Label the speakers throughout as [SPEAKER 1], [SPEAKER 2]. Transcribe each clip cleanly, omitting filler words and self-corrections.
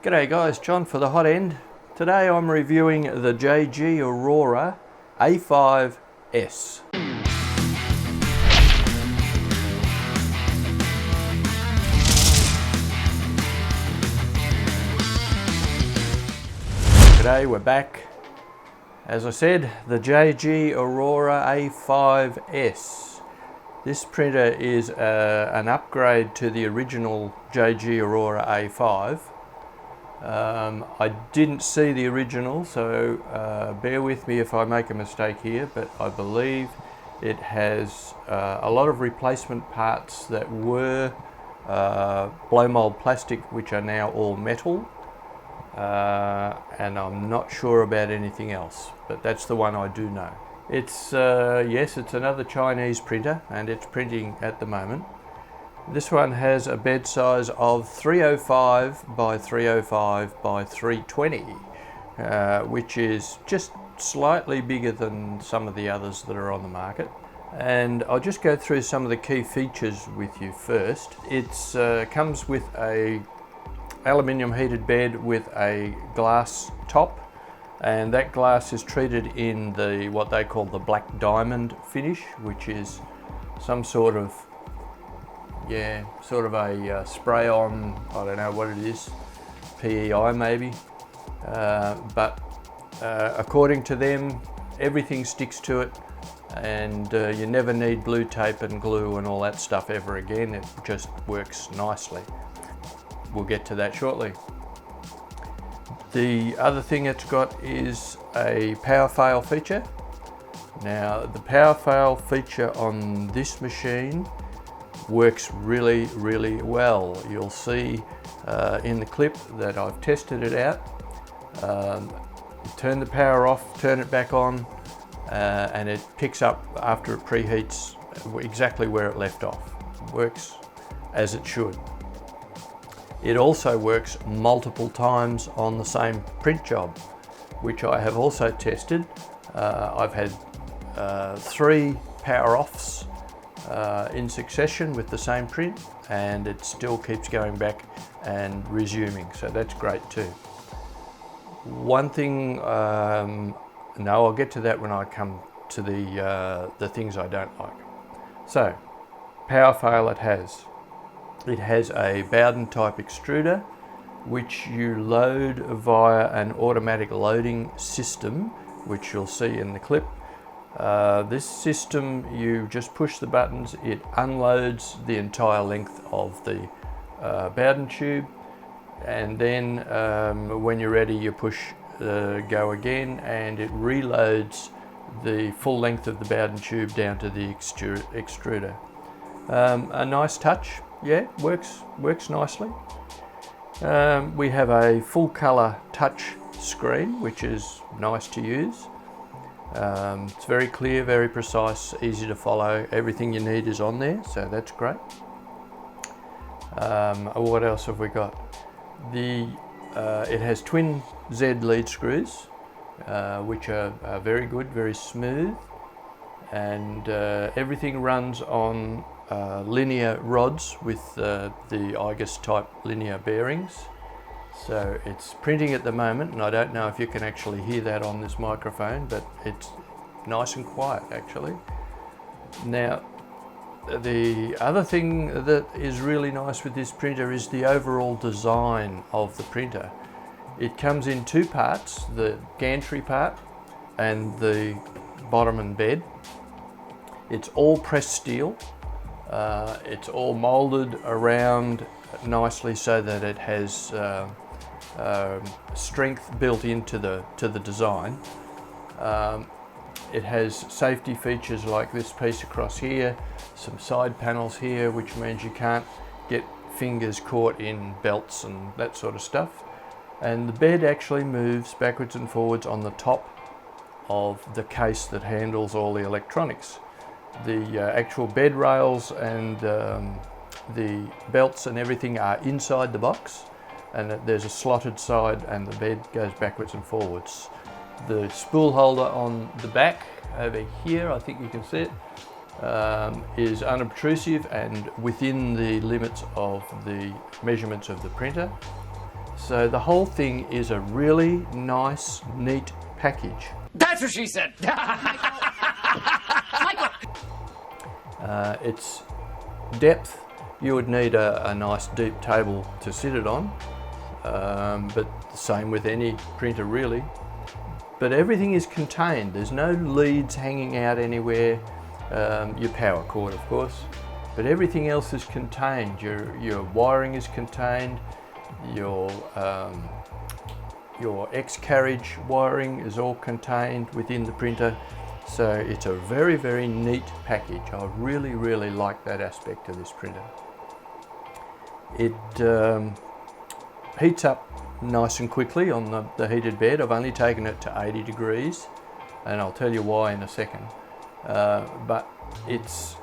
[SPEAKER 1] G'day guys, John for the Hot End. Today I'm reviewing the JGAurora A5S. G'day, we're back. As I said, the JGAurora A5S. This printer is an upgrade to the original JGAurora A5. I didn't see the original, so bear with me if I make a mistake here, but I believe it has a lot of replacement parts that were blow mold plastic, which are now all metal, and I'm not sure about anything else, but that's the one I do know. It's yes, it's another Chinese printer, and it's printing at the moment. This one has a bed size of 305 by 305 by 320, which is just slightly bigger than some of the others that are on the market. And I'll just go through some of the key features with you first. It comes with a aluminium heated bed with a glass top, and that glass is treated in the what they call the black diamond finish, which is some sort of a spray on, I don't know what it is, PEI maybe, but according to them everything sticks to it, and you never need blue tape and glue and all that stuff ever again. It just works nicely. We'll get to that shortly. The other thing it's got is a power fail feature. Now the power fail feature on this machine works really well. You'll see in the clip that I've tested it out. Turn the power off, turn it back on, and it picks up after it preheats exactly where it left off. Works as it should. It also works multiple times on the same print job, which I have also tested. I've had 3 power offs in succession with the same print, and it still keeps going back and resuming, so that's great too. One thing, no, I'll get to that when I come to the things I don't like. So, power fail it has. It has a Bowden type extruder, which you load via an automatic loading system, which you'll see in the clip. This system, you just push the buttons, it unloads the entire length of the Bowden tube, and then when you're ready you push go again, and it reloads the full length of the Bowden tube down to the extruder. A nice touch, yeah, works nicely. We have a full color touch screen, which is nice to use. It's very clear, very precise, easy to follow. Everything you need is on there, so that's great. What else have we got? It has twin Z lead screws, which are very good, very smooth, and everything runs on linear rods with the IGUS type linear bearings. So it's printing at the moment, and I don't know if you can actually hear that on this microphone, but it's nice and quiet actually. Now, the other thing that is really nice with this printer is the overall design of the printer. It comes in 2 parts, the gantry part and the bottom and bed. It's all pressed steel. It's all molded around nicely so that it has strength built into the design. It has safety features like this piece across here, some side panels here, which means you can't get fingers caught in belts and that sort of stuff. And the bed actually moves backwards and forwards on the top of the case that handles all the electronics. The actual bed rails and the belts and everything are inside the box, and there's a slotted side, and the bed goes backwards and forwards. The spool holder on the back over here, I think you can see it, is unobtrusive and within the limits of the measurements of the printer. So the whole thing is a really nice, neat package.
[SPEAKER 2] That's what she said.
[SPEAKER 1] Its depth, you would need a nice deep table to sit it on, but the same with any printer really. But everything is contained. There's no leads hanging out anywhere. Your power cord, of course, but everything else is contained. Your wiring is contained. Your X-carriage wiring is all contained within the printer. So it's a very, very neat package. I really, really like that aspect of this printer. It heats up nice and quickly on the heated bed. I've only taken it to 80 degrees, and I'll tell you why in a second. But it's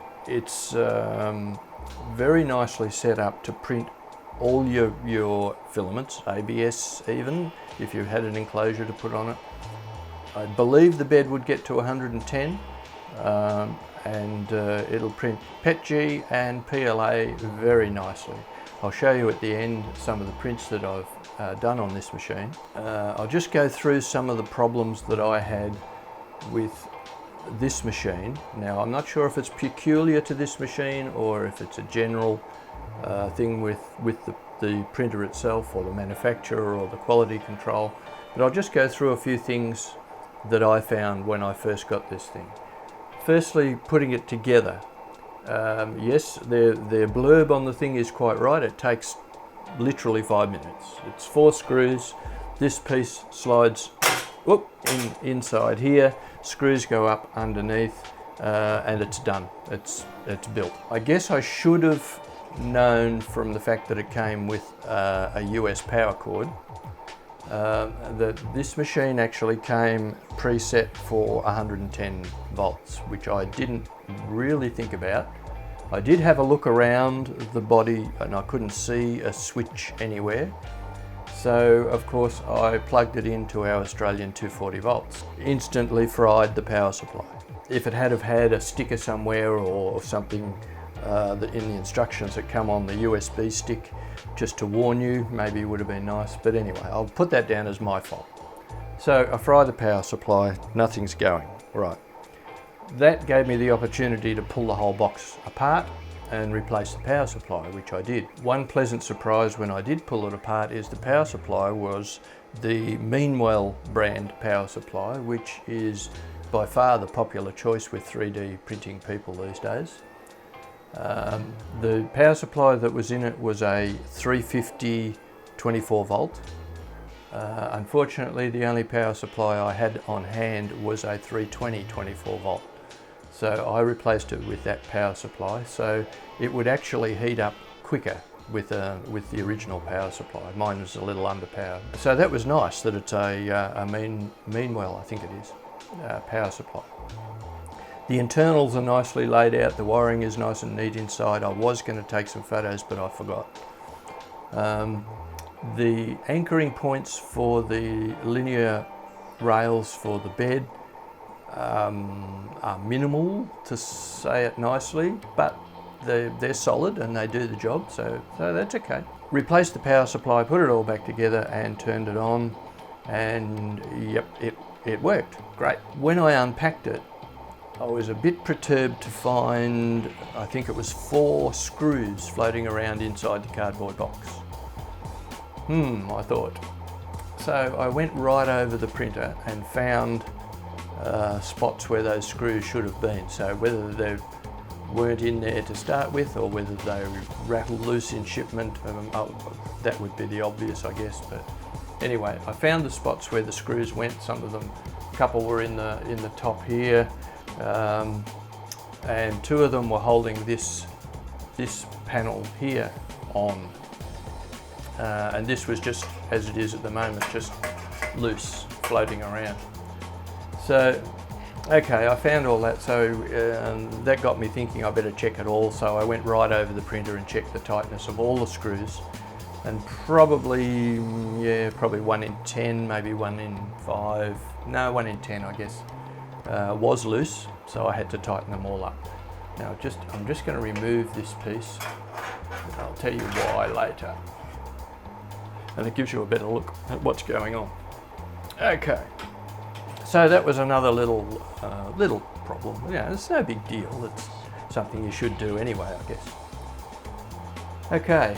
[SPEAKER 1] very nicely set up to print all your filaments, ABS even, if you had an enclosure to put on it. I believe the bed would get to 110, and it'll print PETG and PLA very nicely. I'll show you at the end some of the prints that I've done on this machine. I'll just go through some of the problems that I had with this machine. Now, I'm not sure if it's peculiar to this machine or if it's a general thing with the printer itself or the manufacturer or the quality control, but I'll just go through a few things that I found when I first got this thing. Firstly, putting it together. Yes, their blurb on the thing is quite right. It takes literally 5 minutes. It's 4 screws. This piece slides inside here. Screws go up underneath, and it's done. It's built. I guess I should have known from the fact that it came with a US power cord that this machine actually came preset for 110 volts, which I didn't really think about. I did have a look around the body and I couldn't see a switch anywhere. So of course I plugged it into our Australian 240 volts. Instantly fried the power supply. If it had have had a sticker somewhere or something in the instructions that come on the USB stick just to warn you, maybe it would have been nice. But anyway, I'll put that down as my fault. So I fry the power supply, nothing's going. Right. That gave me the opportunity to pull the whole box apart and replace the power supply, which I did. One pleasant surprise when I did pull it apart is the power supply was the Meanwell brand power supply, which is by far the popular choice with 3D printing people these days. The power supply that was in it was a 350 24 volt. Unfortunately, the only power supply I had on hand was a 320 24 volt. So I replaced it with that power supply, so it would actually heat up quicker with the original power supply. Mine was a little underpowered. So that was nice that it's a Meanwell, I think it is, power supply. The internals are nicely laid out, the wiring is nice and neat inside. I was going to take some photos, but I forgot. The anchoring points for the linear rails for the bed are minimal, to say it nicely, but they're solid and they do the job, so that's okay. Replaced the power supply, put it all back together and turned it on, and yep, it worked great. When I unpacked it, I was a bit perturbed to find, I think it was 4 screws floating around inside the cardboard box. I thought. So I went right over the printer and found spots where those screws should have been. So whether they weren't in there to start with or whether they rattled loose in shipment, that would be the obvious, I guess. But anyway, I found the spots where the screws went. Some of them, a couple were in the top here, and 2 of them were holding this panel here on. And this was just, as it is at the moment, just loose, floating around. So, okay, I found all that, so that got me thinking I better check it all. So I went right over the printer and checked the tightness of all the screws, and probably 1 in 10, maybe 1 in 5, no, 1 in 10 I guess, was loose, so I had to tighten them all up. Now I'm just going to remove this piece, and I'll tell you why later. and it gives you a better look at what's going on. Okay, so that was another little problem. Yeah, it's no big deal. It's something you should do anyway, I guess. Okay,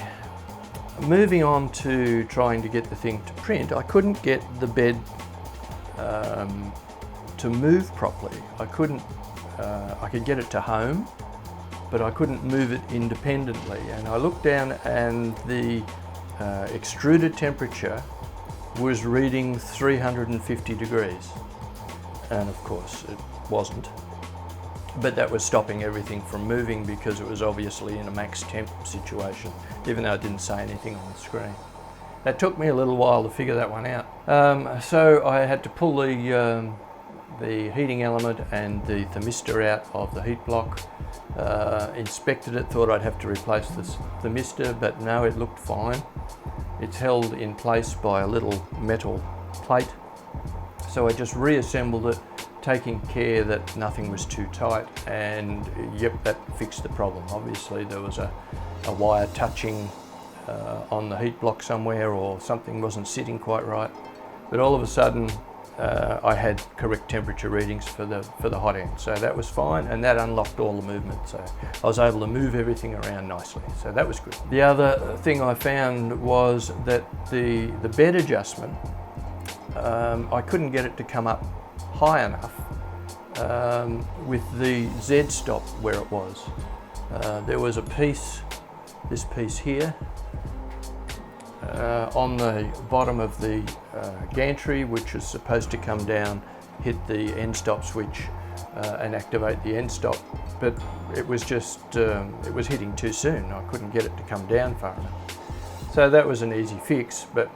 [SPEAKER 1] moving on to trying to get the thing to print. I couldn't get the bed to move properly. I could get it to home, but I couldn't move it independently. And I looked down and the extruded temperature was reading 350 degrees. And of course it wasn't. But that was stopping everything from moving because it was obviously in a max temp situation, even though it didn't say anything on the screen. That took me a little while to figure that one out. So I had to pull the heating element and the thermistor out of the heat block. Inspected it, thought I'd have to replace the thermistor, but no, it looked fine. It's held in place by a little metal plate. So I just reassembled it, taking care that nothing was too tight, and yep, that fixed the problem. Obviously there was a wire touching on the heat block somewhere, or something wasn't sitting quite right, but all of a sudden I had correct temperature readings for the hot end, so that was fine, and that unlocked all the movement, so I was able to move everything around nicely, so that was good. The other thing I found was that the bed adjustment, I couldn't get it to come up high enough with the Z stop where it was. There was a piece, this piece here, on the bottom of the gantry, which is supposed to come down, hit the end stop switch and activate the end stop, but it was just, it was hitting too soon. I couldn't get it to come down far enough. So that was an easy fix, but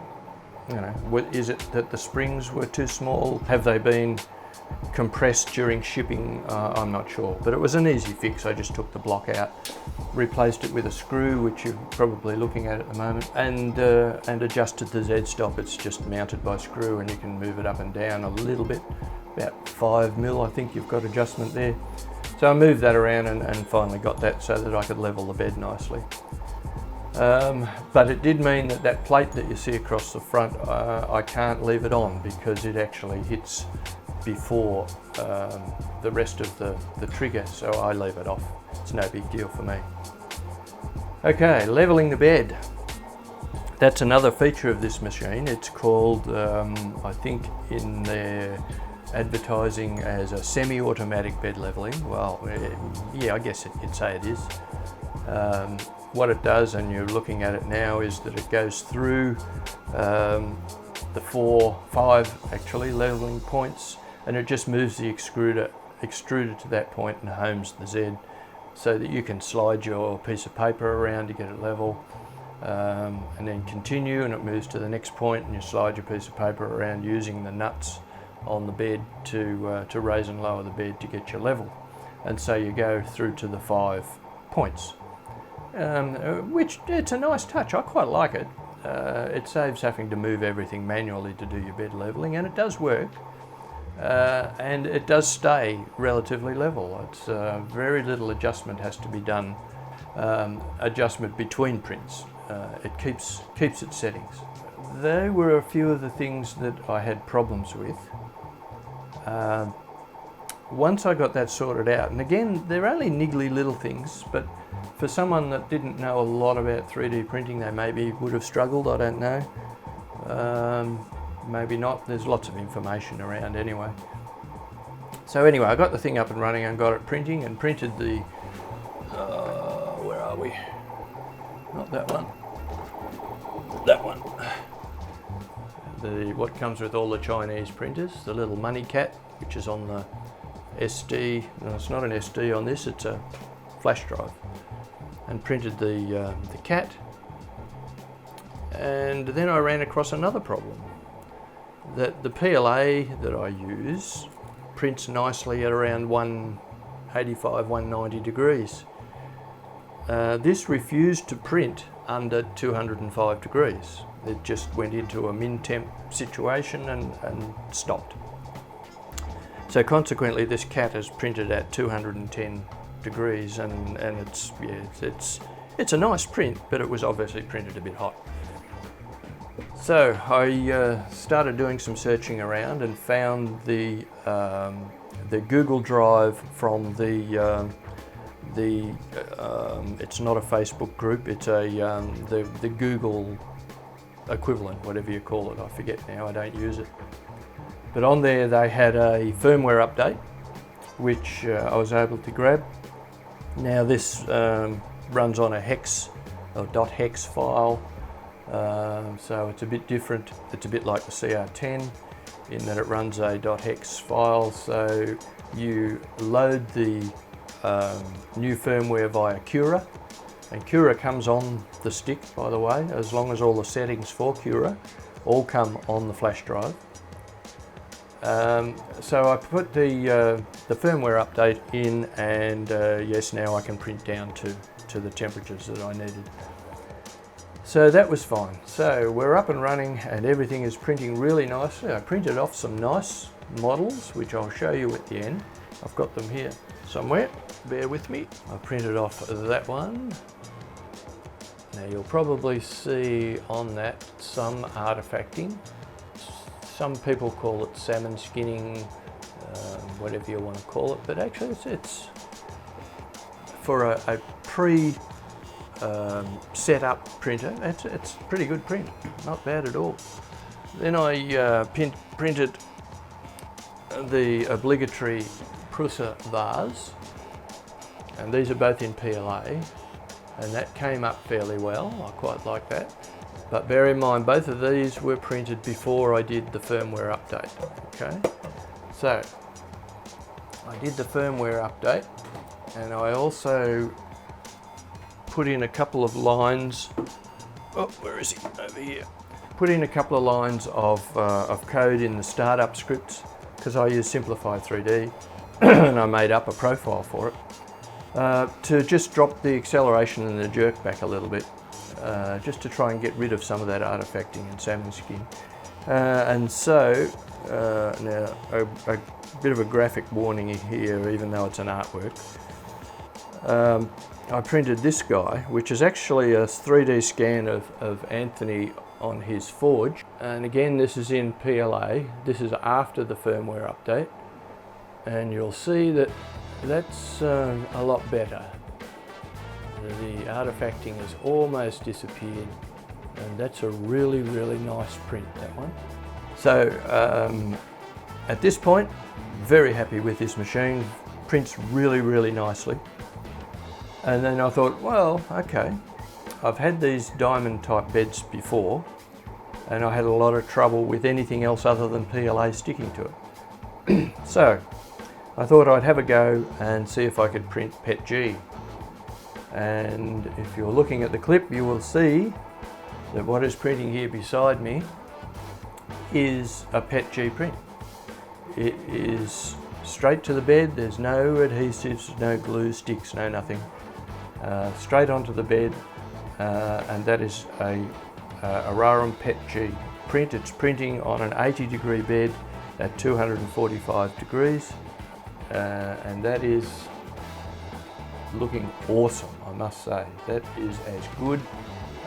[SPEAKER 1] you know, is it that the springs were too small? Have they been compressed during shipping? I'm not sure, but it was an easy fix. I just took the block out, replaced it with a screw, which you're probably looking at the moment, and adjusted the Z stop. It's just mounted by screw, and you can move it up and down a little bit, about 5 mil, I think you've got adjustment there. So I moved that around and finally got that so that I could level the bed nicely. But it did mean that that plate that you see across the front, I can't leave it on because it actually hits before the rest of the trigger, so I leave it off. It's no big deal for me. Okay, leveling the bed. That's another feature of this machine. It's called, I think in their advertising, as a semi-automatic bed leveling. Well, yeah, I guess you'd say it is. What it does, and you're looking at it now, is that it goes through the 5 actually leveling points, and it just moves the extruder to that point and homes the Z, so that you can slide your piece of paper around to get it level, and then continue, and it moves to the next point, and you slide your piece of paper around using the nuts on the bed to raise and lower the bed to get your level. And so you go through to the 5 points. Which, it's a nice touch. I quite like it. It saves having to move everything manually to do your bed leveling, and it does work. And it does stay relatively level. It's very little adjustment has to be done, adjustment between prints. It keeps its settings. There were a few of the things that I had problems with. Once I got that sorted out, and again, they're only niggly little things, but for someone that didn't know a lot about 3D printing, they maybe would have struggled, I don't know. Maybe not, there's lots of information around anyway. So anyway, I got the thing up and running and got it printing, and printed the, where are we? Not that one. That one. What comes with all the Chinese printers, the little money cat, which is on the SD. No, it's not an SD on this, it's a flash drive. And printed the cat. And then I ran across another problem, that the PLA that I use prints nicely at around 185, 190 degrees. This refused to print under 205 degrees. It just went into a min temp situation and stopped. So consequently, this cat is printed at 210 degrees, and it's a nice print, but it was obviously printed a bit hot. So I started doing some searching around and found the Google Drive from it's not a Facebook group, it's the Google equivalent, whatever you call it. I forget now, I don't use it. But on there they had a firmware update, which I was able to grab. Now this runs on a hex or .hex file, so it's a bit different. It's a bit like the CR10 in that it runs a .hex file. So you load the new firmware via Cura, and Cura comes on the stick, by the way, as long as all the settings for Cura all come on the flash drive. So I put the firmware update in, and yes, now I can print down to the temperatures that I needed. So that was fine. So we're up and running and everything is printing really nicely. I printed off some nice models, which I'll show you at the end. I've got them here somewhere, bear with me. I printed off that one. Now you'll probably see on that some artifacting. Some people call it salmon skinning, whatever you want to call it, but actually it's for a set up printer. It's a pretty good print, not bad at all. Then I printed the obligatory Prusa vase, and these are both in PLA, and that came up fairly well. I quite like that. But bear in mind, both of these were printed before I did the firmware update. Okay, so I did the firmware update, and I also put in a couple of lines. Oh, where is he? Over here. Put in a couple of lines of code in the startup scripts, because I use Simplified 3D, and I made up a profile for it to just drop the acceleration and the jerk back a little bit. Just to try and get rid of some of that artifacting and salmon skin. And so, now a bit of a graphic warning here, even though it's an artwork. I printed this guy, which is actually a 3D scan of Anthony on his forge. And again, this is in PLA. This is after the firmware update. And you'll see that that's a lot better. The artifacting has almost disappeared, and that's a really, really nice print, that one. So at this point, very happy with this machine. Prints really, really nicely. And then I thought, well, okay, I've had these diamond type beds before, and I had a lot of trouble with anything else other than PLA sticking to it. So I thought I'd have a go and see if I could print PETG. And if you're looking at the clip, you will see that what is printing here beside me is a PETG print. It is straight to the bed. There's no adhesives, no glue sticks, no nothing. Straight onto the bed, and that is a Aurora PETG print. It's printing on an 80-degree bed at 245 degrees, and that is looking awesome, I must say. That is as good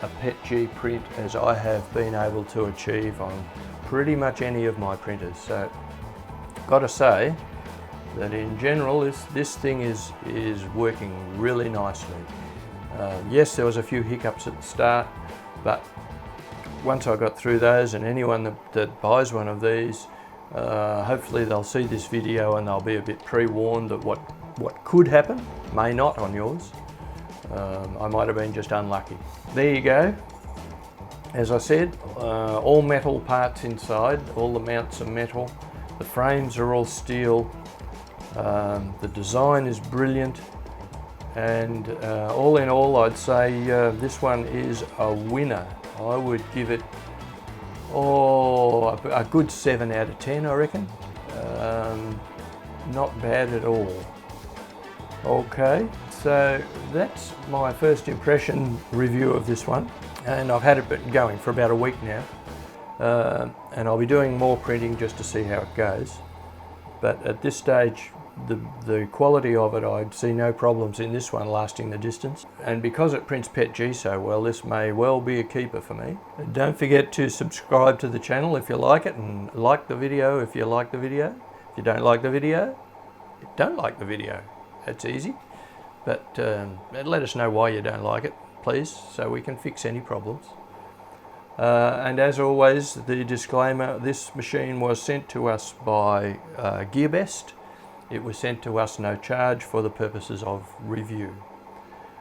[SPEAKER 1] a PETG print as I have been able to achieve on pretty much any of my printers. So, got to say that in general, this thing is working really nicely. Yes, there was a few hiccups at the start, but once I got through those, and anyone that buys one of these, hopefully they'll see this video and they'll be a bit pre-warned that what could happen, may not on yours. I might have been just unlucky. There you go. As I said, all metal parts inside, all the mounts are metal, the frames are all steel, the design is brilliant, and all in all I'd say this one is a winner. I would give it a good 7 out of 10, I reckon. Not bad at all. Okay, so that's my first impression review of this one, and I've had it going for about a week now, and I'll be doing more printing just to see how it goes. But at this stage, the quality of it, I'd see no problems in this one lasting the distance. And because it prints PETG so well, this may well be a keeper for me. Don't forget to subscribe to the channel if you like it, and like the video if you like the video. If you don't like the video, you don't like the video. That's easy. But let us know why you don't like it, please, so we can fix any problems. And as always, the disclaimer, this machine was sent to us by GearBest. It was sent to us no charge for the purposes of review.